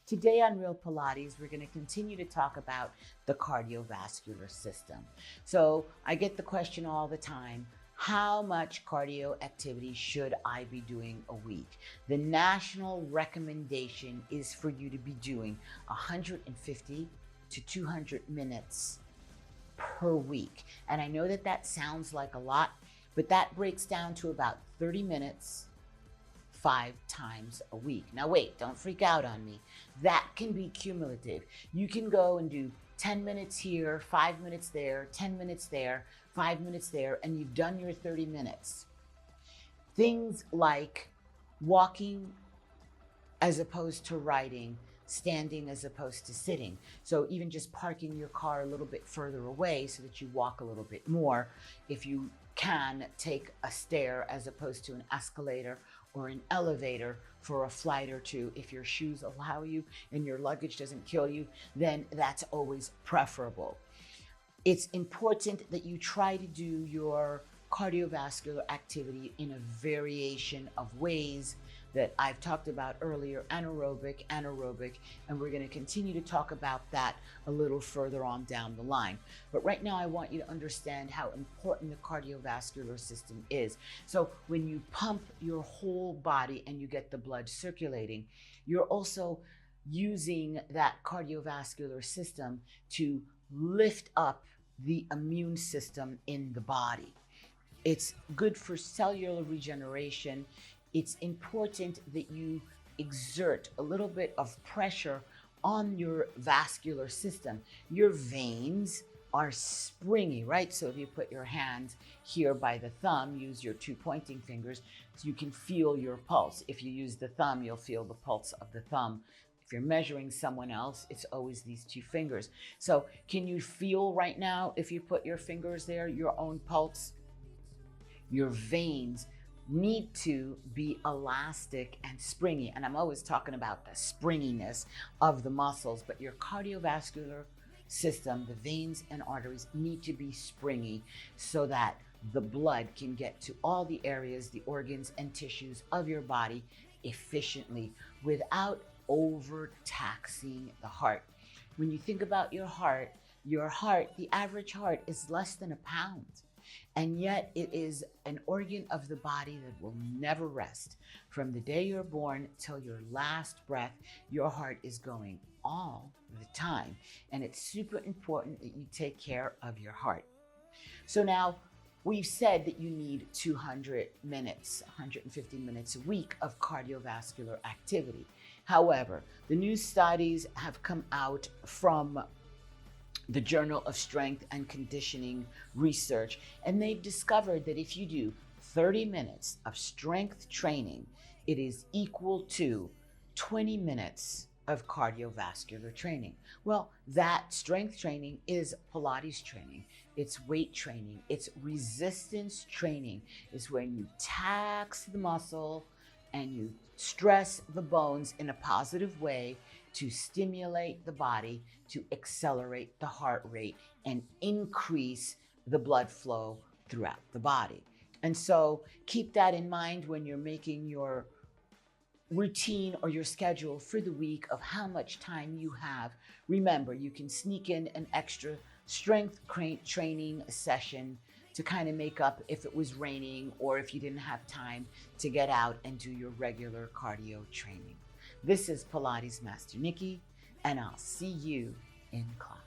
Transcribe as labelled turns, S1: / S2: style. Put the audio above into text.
S1: Today on Real Pilates, we're going to continue to talk about the cardiovascular system. So I get the question all the time, how much cardio activity should I be doing a week? The national recommendation is for you to be doing 150 to 200 minutes per week. And I know that that sounds like a lot, but that breaks down to about 30 minutes 5 times a week. Now wait, don't freak out on me. That can be cumulative. You can go and do 10 minutes here, 5 minutes there, 10 minutes there, 5 minutes there, and you've done your 30 minutes. Things like walking as opposed to riding, standing as opposed to sitting. So even just parking your car a little bit further away so that you walk a little bit more. If you can take a stair as opposed to an escalator or an elevator for a flight or two, if your shoes allow you and your luggage doesn't kill you, then that's always preferable. It's important that you try to do your cardiovascular activity in a variation of ways that I've talked about earlier, anaerobic, and we're going to continue to talk about that a little further on down the line. But right now I want you to understand how important the cardiovascular system is. So when you pump your whole body and you get the blood circulating, you're also using that cardiovascular system to lift up the immune system in the body. It's good for cellular regeneration. It's important that you exert a little bit of pressure on your vascular system. Your veins are springy, right? So if you put your hands here by the thumb, use your 2 pointing fingers so you can feel your pulse. If you use the thumb, you'll feel the pulse of the thumb. If you're measuring someone else, it's always these 2 fingers. So can you feel right now, if you put your fingers there, your own pulse? Your veins need to be elastic and springy. And I'm always talking about the springiness of the muscles, but your cardiovascular system, the veins and arteries need to be springy so that the blood can get to all the areas, the organs and tissues of your body efficiently without overtaxing the heart. When you think about your heart, the average heart is less than a pound. And yet it is an organ of the body that will never rest. From the day you're born till your last breath, your heart is going all the time. And it's super important that you take care of your heart. So now we've said that you need 200 minutes, 150 minutes a week of cardiovascular activity. However, the new studies have come out from the Journal of Strength and Conditioning Research, and they've discovered that if you do 30 minutes of strength training, it is equal to 20 minutes of cardiovascular training. Well, that strength training is Pilates training. It's weight training. It's resistance training. It's when you tax the muscle and you stress the bones in a positive way to stimulate the body, to accelerate the heart rate and increase the blood flow throughout the body. And so keep that in mind when you're making your routine or your schedule for the week of how much time you have. Remember, you can sneak in an extra strength training session to kind of make up if it was raining or if you didn't have time to get out and do your regular cardio training. This is Pilates Master Nikki, and I'll see you in class.